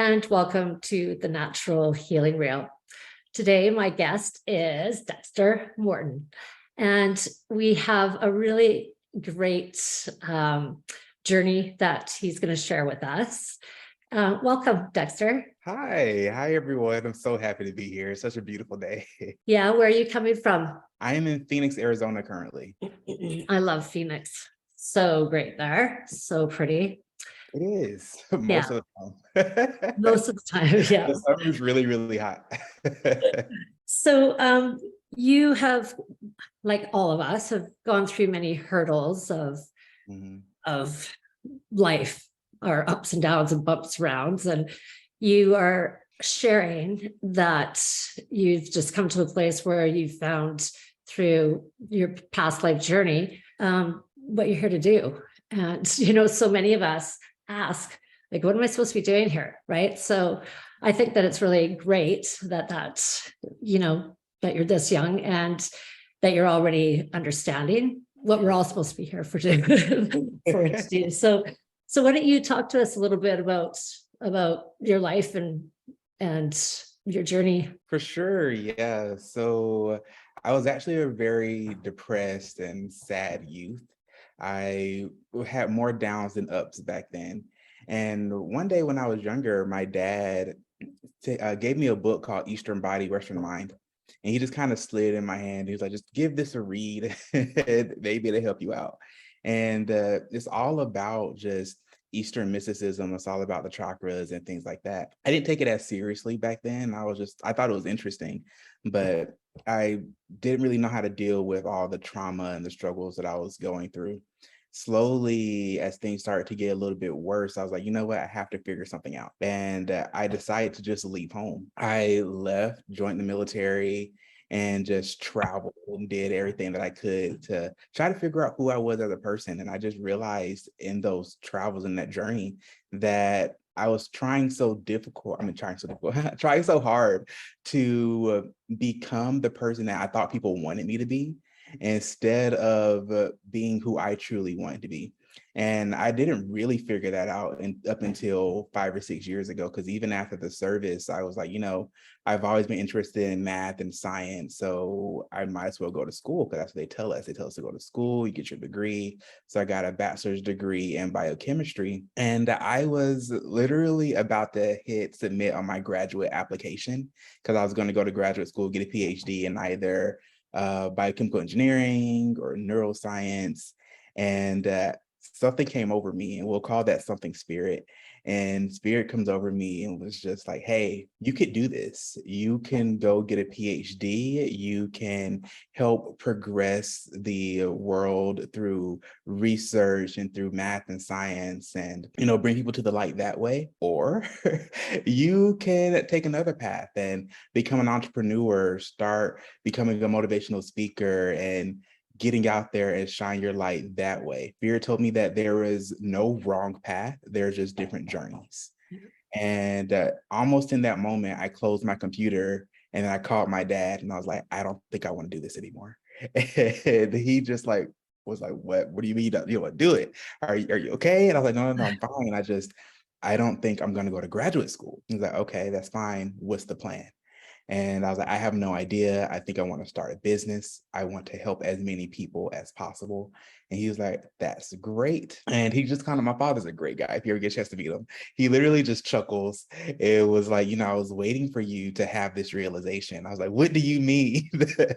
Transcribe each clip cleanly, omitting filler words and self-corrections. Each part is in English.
and welcome to the Natural Healing Reel. Today, my guest is Dexter Morton, and we have a really great journey that he's going to share with us. Welcome, Dexter. Hi everyone. I'm so happy to be here. It's such a beautiful day. Yeah, where are you coming from? I am in Phoenix, Arizona currently. I love Phoenix. So great there. So pretty. It is Yeah, most of the time. most of the time. Yeah. The summer is really, really hot. So you have, like all of us, have gone through many hurdles Mhm. of life, or ups and downs and bumps rounds, and you are sharing that you've just come to a place where you found through your past life journey what you're here to do. And so many of us ask, like, what am I supposed to be doing here, right? So I think that it's really great that you're this young and that you're already understanding what we're all supposed to be here for for to do. So why don't you talk to us a little bit about your life and your journey? For sure, yeah. So I was actually a very depressed and sad youth. I had more downs than ups back then. And one day when I was younger, my dad gave me a book called Eastern Body, Western Mind. And he just kind of slid in my hand. He was like, just give this a read, and maybe it'll help you out. And it's all about just Eastern mysticism. It's all about the chakras and things like that. I didn't take it as seriously back then. I thought it was interesting, but I didn't really know how to deal with all the trauma and the struggles that I was going through. Slowly, as things started to get a little bit worse, I was like, you know what, I have to figure something out. And I decided to just leave home. I left, joined the military, and just traveled and did everything that I could to try to figure out who I was as a person. And I just realized in those travels and that journey that I was trying so trying so hard to become the person that I thought people wanted me to be instead of being who I truly wanted to be. And I didn't really figure that out up until 5 or 6 years ago, because even after the service, I was like, I've always been interested in math and science, so I might as well go to school, because that's what they tell us. They tell us to go to school, you get your degree. So I got a bachelor's degree in biochemistry, and I was literally about to hit submit on my graduate application, because I was going to go to graduate school, get a PhD in either biochemical engineering or neuroscience. And something came over me, and we'll call that something spirit. And spirit comes over me and was just like, hey, you could do this. You can go get a PhD. You can help progress the world through research and through math and science, and bring people to the light that way. Or you can take another path and become an entrepreneur, start becoming a motivational speaker, and getting out there and shine your light that way. Fear told me that there is no wrong path. There's just different journeys. And almost in that moment, I closed my computer and then I called my dad and I was like, I don't think I want to do this anymore. And he just was like, what do you mean you don't want to do it? Are you okay? And I was like, no, I'm fine. I don't think I'm going to go to graduate school. He's like, okay, that's fine. What's the plan? And I was like, I have no idea. I think I want to start a business. I want to help as many people as possible. And he was like, that's great. And he just my father's a great guy. If you ever get a chance to meet him, he literally just chuckles. It was like, I was waiting for you to have this realization. I was like, what do you mean?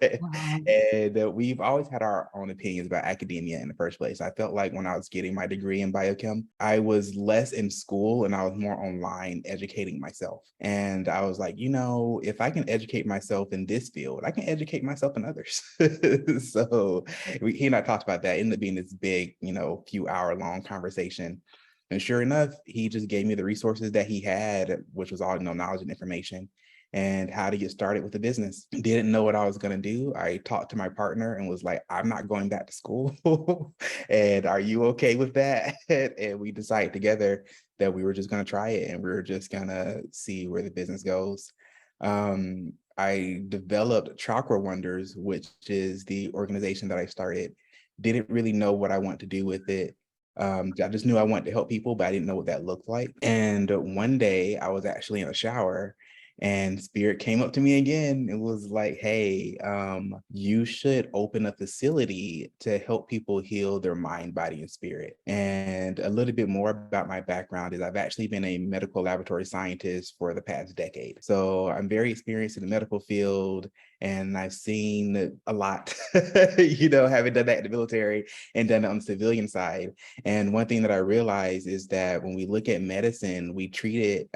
Wow. And we've always had our own opinions about academia in the first place. I felt like when I was getting my degree in biochem, I was less in school and I was more online educating myself. And I was like, if I can educate myself in this field, I can educate myself in others. So he and I talked about that. It ended up being this big, few hour long conversation. And sure enough, he just gave me the resources that he had, which was all, knowledge and information, and how to get started with the business. Didn't know what I was going to do. I talked to my partner and was like, I'm not going back to school. And are you okay with that? And we decided together that we were just going to try it, and we were just going to see where the business goes. I developed Chakra Wonders, which is the organization that I started. Didn't really know what I want to do with it. I just knew I wanted to help people, but I didn't know what that looked like. And one day I was actually in a shower and spirit came up to me again. It was like, hey, you should open a facility to help people heal their mind, body, and spirit. And a little bit more about my background is I've actually been a medical laboratory scientist for the past decade. So I'm very experienced in the medical field, and I've seen a lot, having done that in the military and done it on the civilian side. And one thing that I realized is that when we look at medicine, we treat it,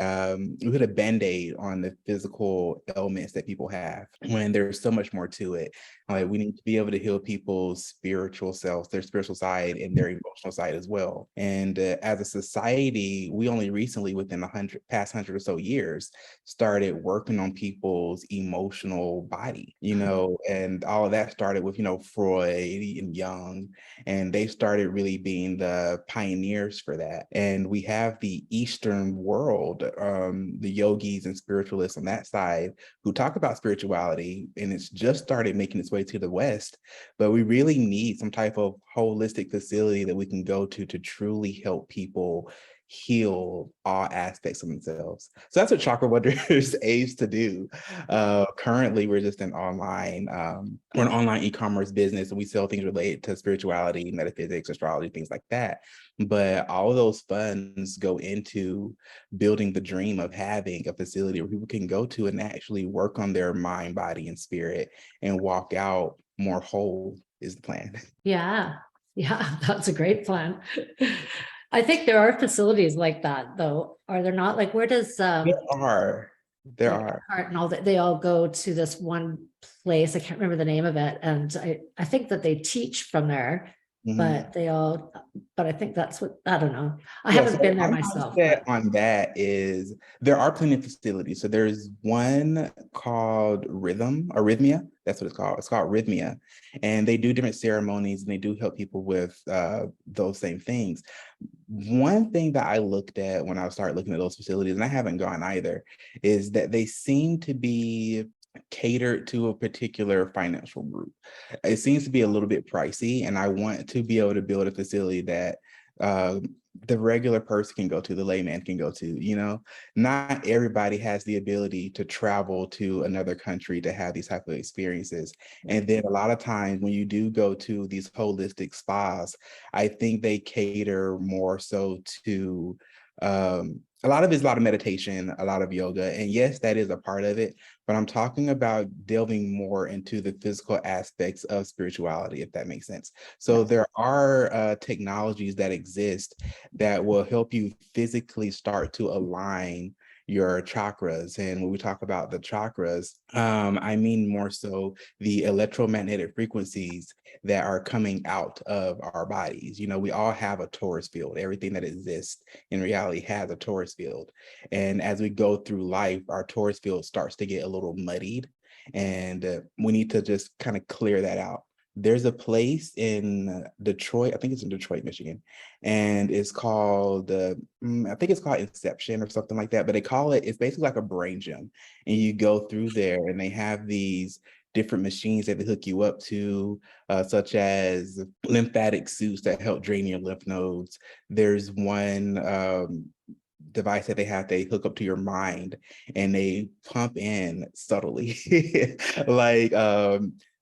we put a Band-Aid on the physical ailments that people have, when there's so much more to it. Like, we need to be able to heal people's spiritual selves, their spiritual side and their emotional side as well. And as a society, we only recently, within the past 100 or so years, started working on people's emotional body, and all of that started with, Freud and Jung, and they started really being the pioneers for that. And we have the Eastern world, the yogis and spiritualists on that side, who talk about spirituality, and it's just started making its way to the West. But we really need some type of holistic facility that we can go to truly help people heal all aspects of themselves. So that's what Chakra Wonders aims to do. Currently, we're just we're an online e-commerce business, and we sell things related to spirituality, metaphysics, astrology, things like that. But all of those funds go into building the dream of having a facility where people can go to and actually work on their mind, body, and spirit and walk out more whole, is the plan. Yeah, that's a great plan. I think there are facilities like that, though. Are there not? Like, where does There are. There like are. Art and all that, they all go to this one place. I can't remember the name of it. And I think that they teach from there, Mhm. but I think that's what, I don't know. I Yeah, so haven't been there my myself, mindset but on that is there are plenty of facilities. So there's one called Arrhythmia. That's what it's called. It's called Rhythmia. And they do different ceremonies, and they do help people with those same things. One thing that I looked at when I started looking at those facilities, and I haven't gone either, is that they seem to be catered to a particular financial group. It seems to be a little bit pricey, and I want to be able to build a facility that uh, the regular person can go to, the layman can go to. Not everybody has the ability to travel to another country to have these type of experiences. And then a lot of times when you do go to these holistic spas, I think they cater more so to a lot of it's a lot of meditation, a lot of yoga. And yes, that is a part of it, but I'm talking about delving more into the physical aspects of spirituality, if that makes sense. So there are technologies that exist that will help you physically start to align your chakras. And when we talk about the chakras, I mean more so the electromagnetic frequencies that are coming out of our bodies. We all have a torus field. Everything that exists in reality has a torus field. And as we go through life, our torus field starts to get a little muddied, and we need to just kind of clear that out. There's a place in Detroit, I think it's in Detroit, Michigan, and it's called, I think it's called Inception or something like that, but it's basically like a brain gym. And you go through there, and they have these different machines that they hook you up to, such as lymphatic suits that help drain your lymph nodes. There's one device that they hook up to your mind, and they pump in subtly like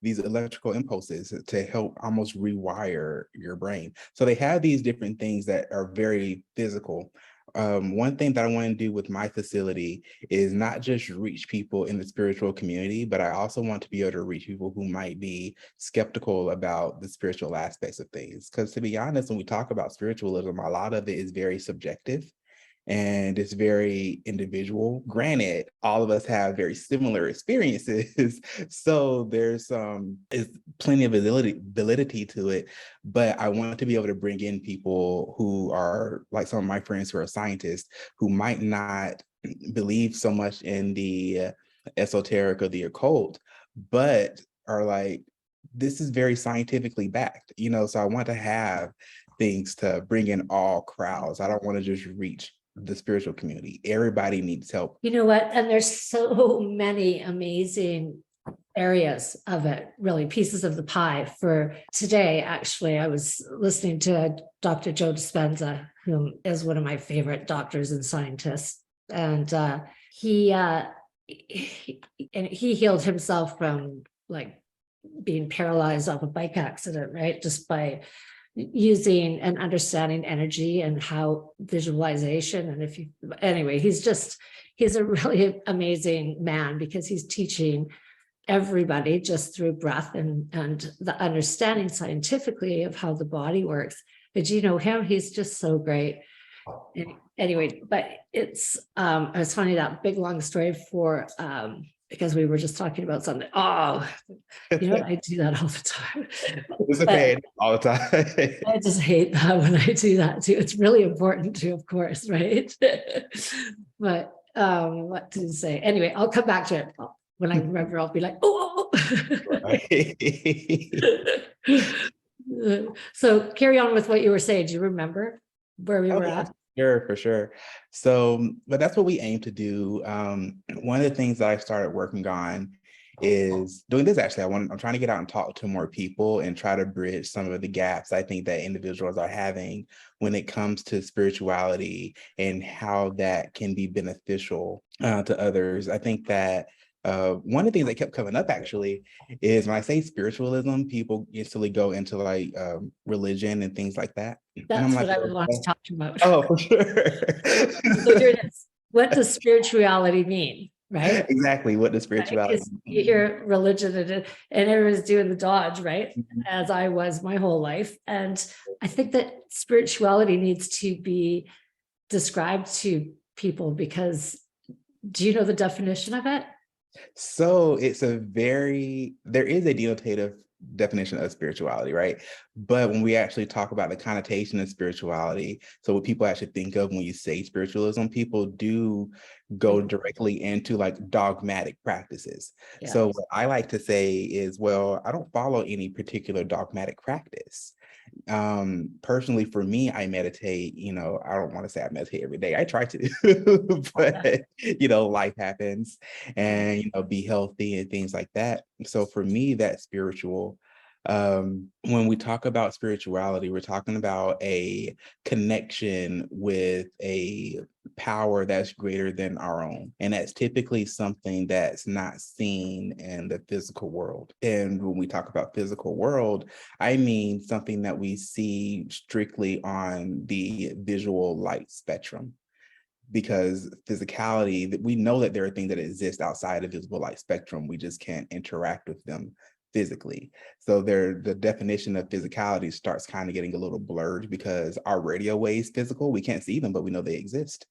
these electrical impulses to help almost rewire your brain. So they have these different things that are very physical. One thing that I want to do with my facility is not just reach people in the spiritual community, but I also want to be able to reach people who might be skeptical about the spiritual aspects of things. Because to be honest, when we talk about spiritualism, a lot of it is very subjective and it's very individual. Granted, all of us have very similar experiences, so there's is plenty of validity to it. But I want to be able to bring in people who are like some of my friends who are scientists, who might not believe so much in the esoteric or the occult, but are like, this is very scientifically backed, so I want to have things to bring in all crowds. I don't want to just reach the spiritual community. Everybody needs help. you know what? And there's so many amazing areas of it, really pieces of the pie. For today, actually, I was listening to Dr. Joe Dispenza, who is one of my favorite doctors and scientists. And he healed himself from like being paralyzed off a bike accident, right? Just by using and understanding energy and how visualization. And if you, anyway, he's a really amazing man, because he's teaching everybody just through breath and the understanding scientifically of how the body works. Did you know him? He's just so great. Anyway, but it's funny, that big long story for because we were just talking about something. Oh, you know what? I do that all the time. It's okay all the time. I just hate that when I do that too. It's really important too, of course, right? But what to say? Anyway, I'll come back to it. When I remember, I'll be like, oh. So carry on with what you were saying. Do you remember where we were at? Sure, for sure. So, but that's what we aim to do. One of the things that I started working on is doing this. Actually, I'm trying to get out and talk to more people and try to bridge some of the gaps I think that individuals are having when it comes to spirituality and how that can be beneficial to others. I think that one of the things that kept coming up actually is when I say spiritualism, people instantly go into like religion and things like that. That's what I would want to talk about. Oh, for sure. So here it is. What does spirituality mean? Right? Exactly. What does spirituality mean? You hear religion and everyone's doing the dodge, right? As I was my whole life. And I think that spirituality needs to be described to people, because do you know the definition of it? So there is a denotative definition of spirituality, right? But when we actually talk about the connotation of spirituality, so what people actually think of when you say spiritualism, people do go directly into like dogmatic practices. Yeah. So what I like to say is, well, I don't follow any particular dogmatic practice. Personally, for me, I meditate. I don't want to say I meditate every day. I try to, but life happens, and be healthy and things like that. So for me, that's spiritual. When we talk about spirituality, we're talking about a connection with a power that's greater than our own. And that's typically something that's not seen in the physical world. And when we talk about physical world, I mean something that we see strictly on the visual light spectrum. Because physicality, we know that there are things that exist outside of visible light spectrum. We just can't interact with them physically. So the definition of physicality starts kind of getting a little blurred, because our radio waves physical, we can't see them, but we know they exist.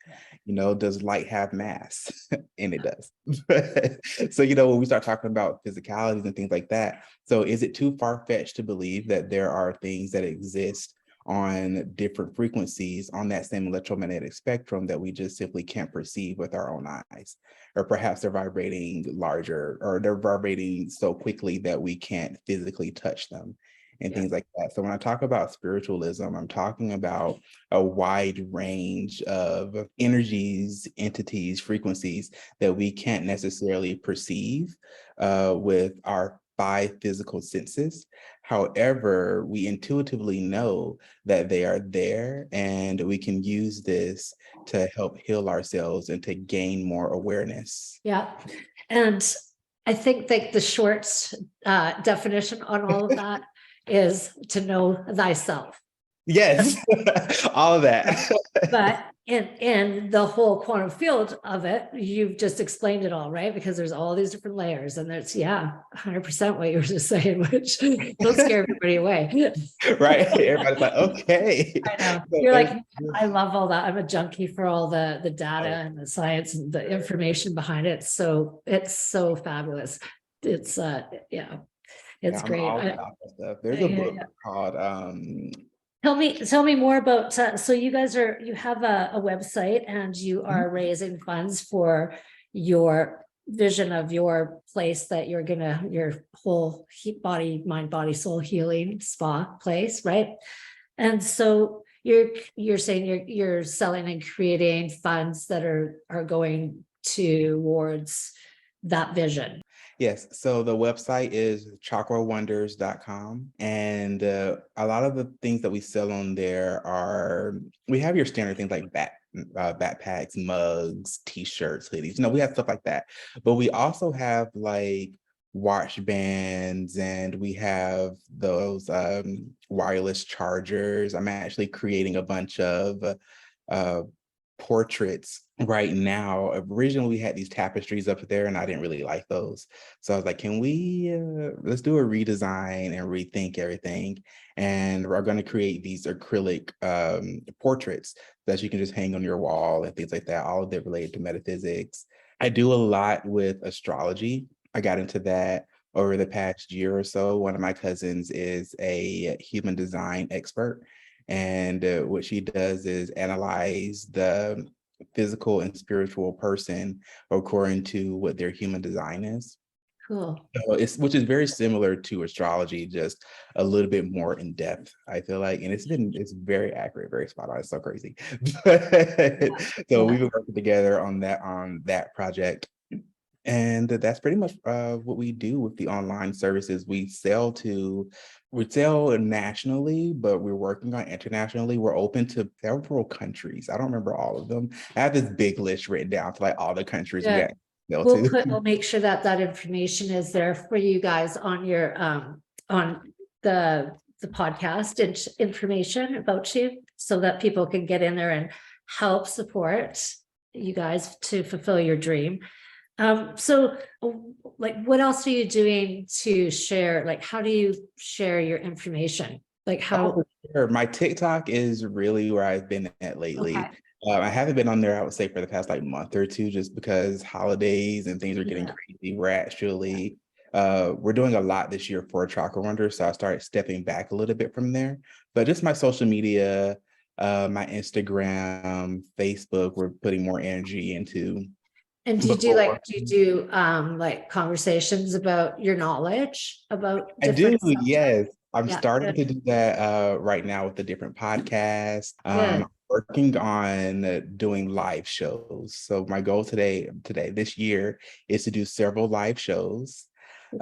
Does light have mass? And it does. So, when we start talking about physicalities and things like that, so is it too far-fetched to believe that there are things that exist on different frequencies on that same electromagnetic spectrum that we just simply can't perceive with our own eyes? Or perhaps they're vibrating larger, or they're vibrating so quickly that we can't physically touch them and things like that. So when I talk about spiritualism, I'm talking about a wide range of energies, entities, frequencies that we can't necessarily perceive with our 5 physical senses. However, we intuitively know that they are there, and we can use this to help heal ourselves and to gain more awareness. Yeah. And I think that the short definition on all of that is to know thyself. Yes, all of that. But in the whole quantum field of it, you've just explained it all, right? Because there's all these different layers, and there's 100% what you were just saying, which don't scare everybody away. Right? Everybody's like, okay. I know. You're like, I love all that. I'm a junkie for all the data and the science and the information behind it. So it's so fabulous. It's it's great. All about that stuff. There's a book called Tell me more about, so you have a website, and you are raising funds for your vision of your place that your whole body, mind, body, soul healing spa place, right? And so you're saying you're selling and creating funds that are going towards that vision. Yes. So the website is chakrawonders.com. And a lot of the things that we sell on there we have your standard things like backpacks, mugs, t-shirts, hoodies. We have stuff like that. But we also have like watch bands, and we have those wireless chargers. I'm actually creating a bunch of uh, portraits right now. Originally, we had these tapestries up there, and I didn't really like those. So I was like, can we let's do a redesign and rethink everything? And we're going to create these acrylic portraits that you can just hang on your wall and things like that, all of it related to metaphysics. I do a lot with astrology. I got into that over the past year or so. One of my cousins is a human design expert. And what she does is analyze the physical and spiritual person according to what their human design is. Cool. So which is very similar to astrology, just a little bit more in depth, I feel like. And it's very accurate, very spot on. It's so crazy. So we've been working together on that project. And that's pretty much what we do with the online services. We sell nationally, but we're working on internationally. We're open to several countries. I don't remember all of them. I have this big list written down to like all the countries we Yeah. got sell to. We'll make sure that that information is there for you guys on your on the podcast and information about you, so that people can get in there and help support you guys to fulfill your dream. So like, what else are you doing to share? Like, how do you share your information? Like how? Oh, for sure. My TikTok is really where I've been at lately. Okay. I haven't been on there, I would say, for the past like month or two, just because holidays and things are getting Yeah. crazy. We're doing a lot this year for Chakra Wonders, so I started stepping back a little bit from there. But just my social media, my Instagram, Facebook, we're putting more energy into. And do you do Before. like, like conversations about your knowledge about I do, different subjects? yes. I'm Yeah, starting good, to do that right now with the different podcasts. good. Working on doing live shows. So my goal this year, is to do several live shows.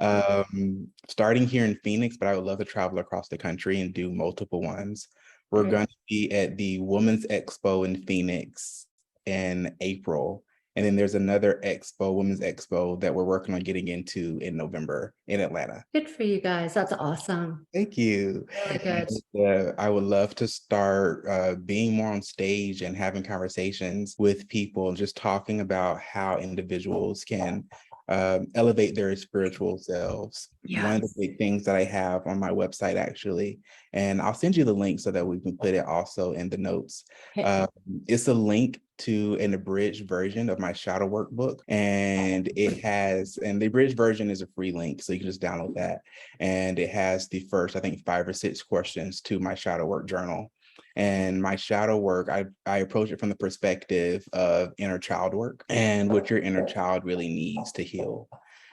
Starting here in Phoenix, but I would love to travel across the country and do multiple ones. We're Great. going to be at the Women's Expo in Phoenix in April. And then there's another women's expo that we're working on getting into in November in Atlanta. Good for you guys. That's awesome. Thank you. Really good. And, I would love to start being more on stage and having conversations with people, just talking about how individuals can elevate their spiritual selves. One of the Yes. big things that I have on my website, actually, and I'll send you the link so that we can put it also in the notes. Okay. It's a link to an abridged version of my shadow workbook, and the abridged version is a free link, so you can just download that. And it has the first, I think, 5 or 6 questions to my shadow work journal. And my shadow work, I approach it from the perspective of inner child work and what your inner child really needs to heal.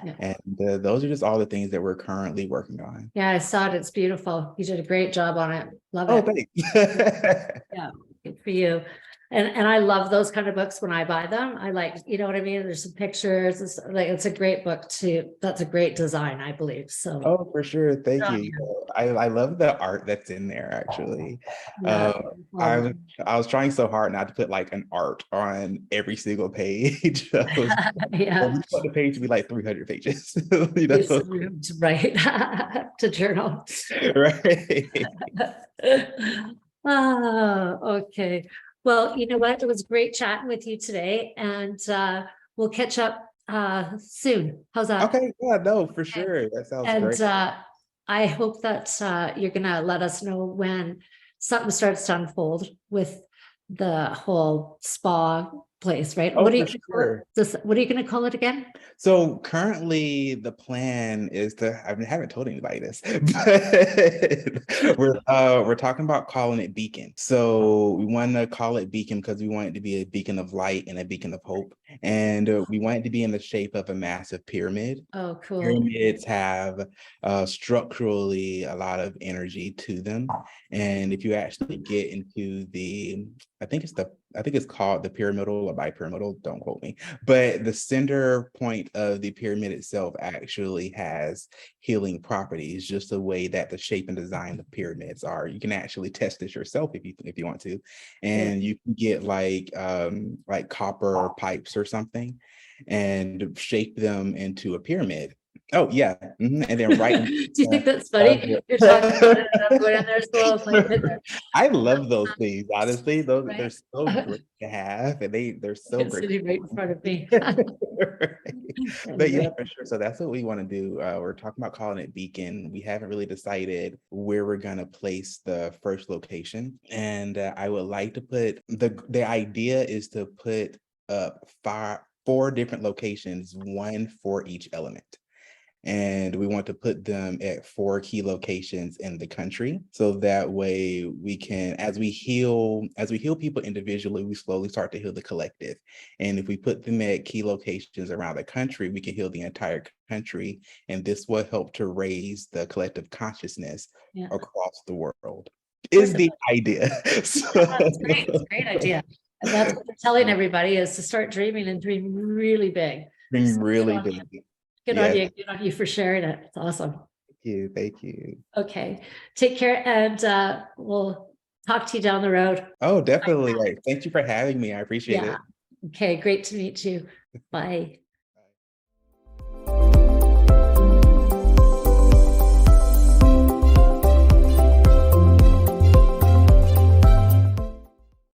Yeah. And those are just all the things that we're currently working on. Yeah, I saw it. It's beautiful. You did a great job on it. Love Oh, it. thanks. Yeah, good for you. And I love those kind of books when I buy them. I like, you know what I mean? There's some pictures. It's a great book too. That's a great design, I believe. So Oh, for sure. Thank oh, you. I love the art that's in there, actually. yeah. I was trying so hard not to put like an art on every single page. I was Yeah. we want the page to be like 300 pages. Give some room to write, to journal. Right. Oh, okay. Well, you know what? It was great chatting with you today, and we'll catch up soon. How's that? Okay, yeah, no, for Okay. sure. That sounds And great. I hope that you're gonna let us know when something starts to unfold with the whole spa place, right? Oh, What are you for gonna call sure. it? What are you gonna call it again? So currently the plan is I haven't told anybody this, but we're talking about calling it Beacon. So we want to call it Beacon because we want it to be a beacon of light and a beacon of hope. And we want it to be in the shape of a massive pyramid. Oh, cool. Pyramids have structurally a lot of energy to them. And if you actually get into I think it's called the pyramidal or bipyramidal, don't quote me, but the center point of the pyramid itself actually has healing properties, just the way that the shape and design of pyramids are. You can actually test this yourself if you want to. Yeah. And you can get like copper pipes or something and shape them into a pyramid. Oh yeah. And then right Do you think that's funny? You're talking about it and I'm going in there as well. It's like, I love those things, honestly. Those they're right? so great to have, and they're so It's great. sitting right in front of me. But yeah, Anyway, for sure. So that's what we want to do. We're talking about calling it Beacon. We haven't really decided where we're gonna place the first location, and I would like to put the idea is to put up four different locations, one for each element. And we want to put them at four key locations in the country. So that way we can, as we heal people individually, we slowly start to heal the collective. And if we put them at key locations around the country, we can heal the entire country. And this will help to raise the collective consciousness yeah, across the world, of course is it the would. idea. That's great. It's a great idea. And that's what we're telling everybody is to start dreaming and dream really big. Being So good really on you. big. Good on Yes. you. Good on you for sharing it. It's awesome. Thank you. Thank you. Okay. Take care and we'll talk to you down the road. Oh, definitely. Like, thank you for having me. I appreciate Yeah. it. Okay. Great to meet you. Bye.